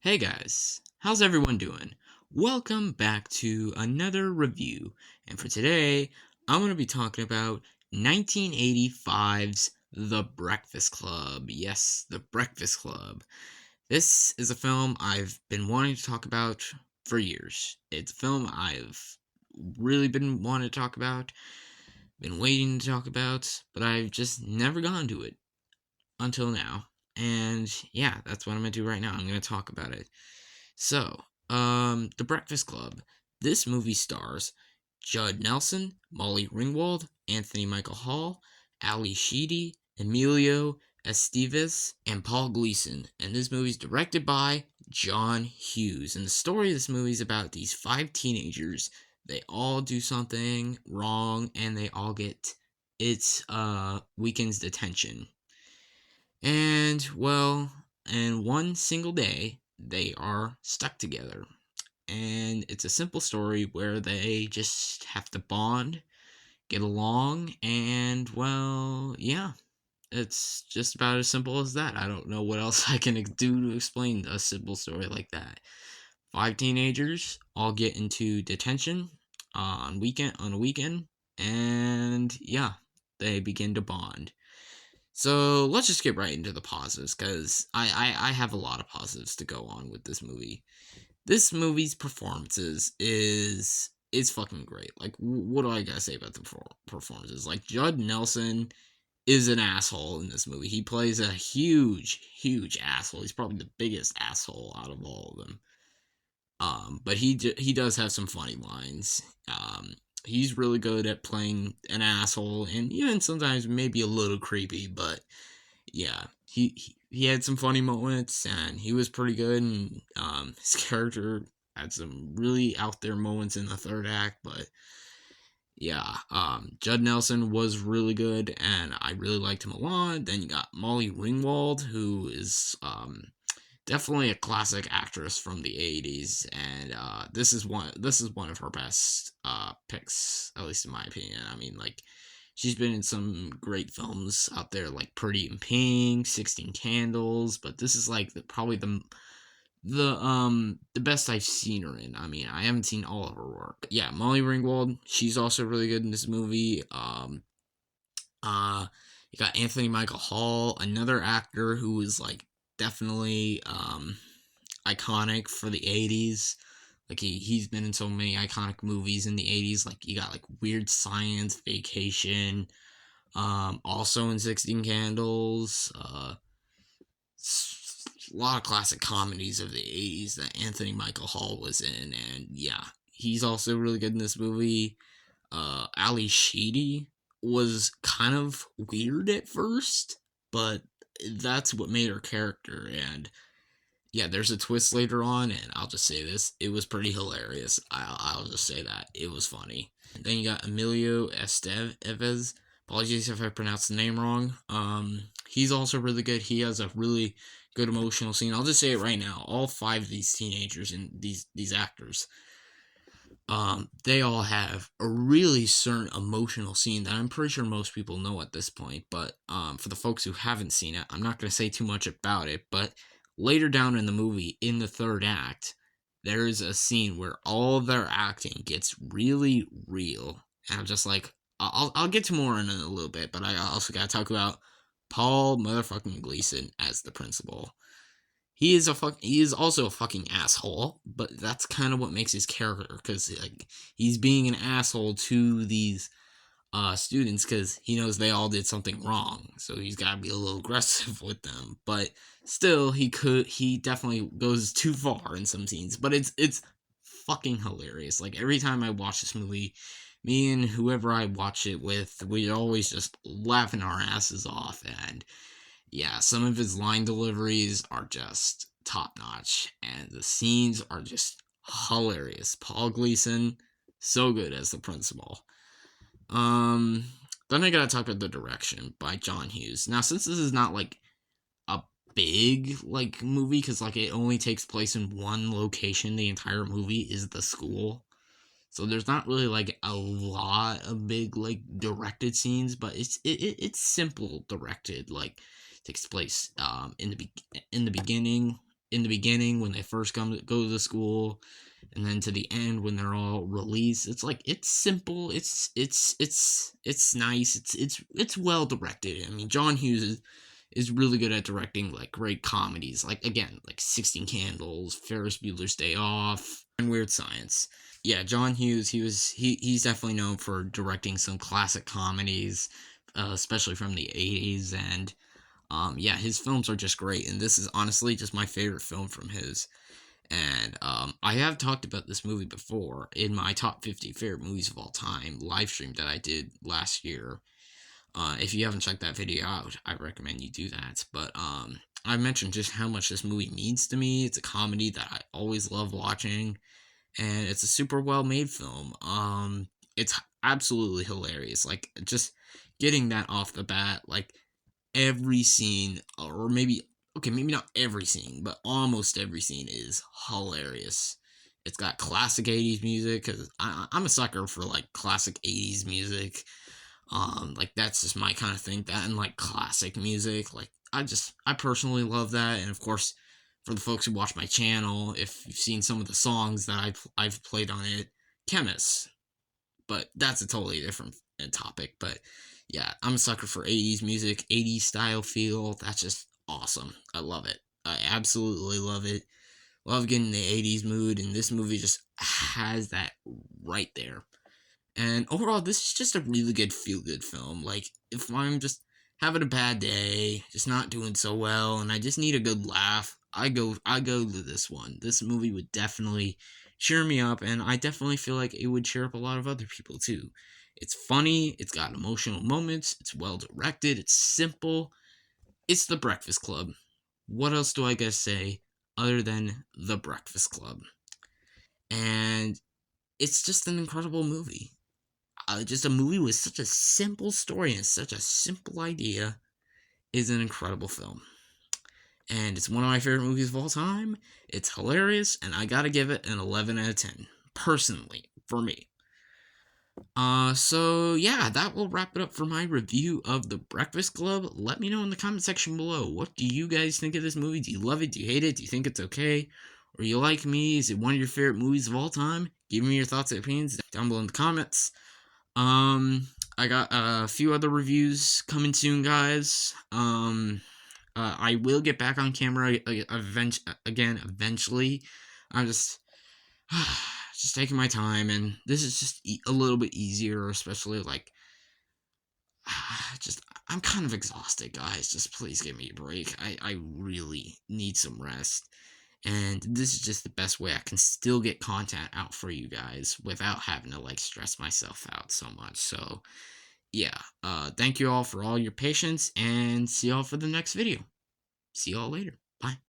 Hey guys, how's everyone doing? Welcome back to another review, and for today, I'm going to be talking about 1985's The Breakfast Club. Yes, The Breakfast Club. This is a film I've been wanting to talk about for years. It's a film I've really been wanting to talk about, been waiting to talk about, but I've just never gone to it until now. And yeah, that's what I'm going to do right now. I'm going to talk about it. So, The Breakfast Club. This movie stars Judd Nelson, Molly Ringwald, Anthony Michael Hall, Ali Sheedy, Emilio Estevez, and Paul Gleason. And this movie's directed by John Hughes. And the story of this movie is about these five teenagers. They all do something wrong, and they all get its weekend's detention. And well, in one single day, they are stuck together. And it's a simple story where they just have to bond, get along, and well, yeah, it's just about as simple as that. I don't know what else I can do to explain a simple story like that. Five teenagers all get into detention on a weekend, and yeah, they begin to bond. So let's just get right into the positives because I have a lot of positives to go on with this movie. This movie's performances is fucking great. Like, what do I gotta say about the performances? Like, Judd Nelson is an asshole in this movie. He plays a huge asshole. He's probably the biggest asshole out of all of them. But he does have some funny lines. He's really good at playing an asshole, and even sometimes maybe a little creepy. But yeah, he had some funny moments, and he was pretty good. And his character had some really out there moments in the third act. But yeah, Judd Nelson was really good, and I really liked him a lot. Then you got Molly Ringwald, who is definitely a classic actress from the 80s, and this is one of her best picks, at least in my opinion. I mean, like, she's been in some great films out there like Pretty in Pink, 16 Candles, but this is like probably the best I've seen her in. I mean, I haven't seen all of her work, but yeah, Molly Ringwald, she's also really good in this movie. Uh you got Anthony Michael Hall, another actor who is like definitely iconic for the 80s. Like, he's been in so many iconic movies in the 80s. Like, you got like Weird Science, Vacation, also in 16 Candles, a lot of classic comedies of the 80s that Anthony Michael Hall was in. And yeah, he's also really good in this movie. Ali Sheedy was kind of weird at first, but that's what made her character. And yeah, there's a twist later on, and I'll just say this: it was pretty hilarious. I'll just say that it was funny. Then you got Emilio Estevez. Apologies if I pronounced the name wrong. He's also really good. He has a really good emotional scene. I'll just say it right now: all five of these teenagers and these actors, they all have a really certain emotional scene that I'm pretty sure most people know at this point. But for the folks who haven't seen it, I'm not going to say too much about it. But later down in the movie, in the third act, there is a scene where all their acting gets really real. And I'm just like, I'll get to more in a little bit, but I also got to talk about Paul motherfucking Gleason as the principal. He is also a fucking asshole, but that's kind of what makes his character, because like, he's being an asshole to these students because he knows they all did something wrong, so he's got to be a little aggressive with them. But still, he definitely goes too far in some scenes. But it's fucking hilarious. Like, every time I watch this movie, me and whoever I watch it with, we always just laughing our asses off. And yeah, some of his line deliveries are just top notch, and the scenes are just hilarious. Paul Gleason, so good as the principal. Um, then I gotta talk about the direction by John Hughes. Now, since this is not like a big like movie, because like it only takes place in one location, the entire movie is the school. So there's not really like a lot of big like directed scenes, but it's simple directed. Like, takes place in the beginning. in the beginning when they first go to the school, and then to the end when they're all released. It's like it's simple. It's nice. It's well directed. I mean, John Hughes is really good at directing like great comedies. Like again, like 16 Candles, Ferris Bueller's Day Off, and Weird Science. Yeah, John Hughes. He's definitely known for directing some classic comedies, especially from the 80s. And yeah, his films are just great. And this is honestly just my favorite film from his. And I have talked about this movie before in my top 50 favorite movies of all time live stream that I did last year. If you haven't checked that video out, I recommend you do that. But I mentioned just how much this movie means to me. It's a comedy that I always love watching, and it's a super well made film. It's absolutely hilarious. Like just getting that off the bat, like every scene, or maybe okay, maybe not every scene, but almost every scene is hilarious. It's got classic 80s music because I'm a sucker for like classic 80s music. Like that's just my kind of thing. That and like classic music. Like I personally love that. And of course, for the folks who watch my channel, if you've seen some of the songs that I've played on it, Chemist. But that's a totally different topic. But yeah, I'm a sucker for 80s music, 80s style feel. That's just awesome. I love it. I absolutely love it. Love getting in the 80s mood, and this movie just has that right there. And overall, this is just a really good feel good film. Like, if I'm just having a bad day, just not doing so well, and I just need a good laugh, I go to this one. This movie would definitely cheer me up, and I definitely feel like it would cheer up a lot of other people too. It's funny, it's got emotional moments, it's well directed, it's simple. It's The Breakfast Club. What else do I gotta say other than The Breakfast Club? And it's just an incredible movie. Just a movie with such a simple story and such a simple idea is an incredible film. And it's one of my favorite movies of all time. It's hilarious, and I gotta give it an 11 out of 10. Personally, for me. So yeah, that will wrap it up for my review of The Breakfast Club. Let me know in the comment section below. What do you guys think of this movie? Do you love it? Do you hate it? Do you think it's okay? Or you like me? Is it one of your favorite movies of all time? Give me your thoughts and opinions down below in the comments. I got a few other reviews coming soon, guys. I will get back on camera again eventually. I'm just just taking my time, and this is just a little bit easier, especially like just I'm kind of exhausted, guys. Just please give me a break. I really need some rest. And this is just the best way I can still get content out for you guys without having to like stress myself out so much. So yeah, thank you all for all your patience, and see y'all for the next video. See y'all later. Bye.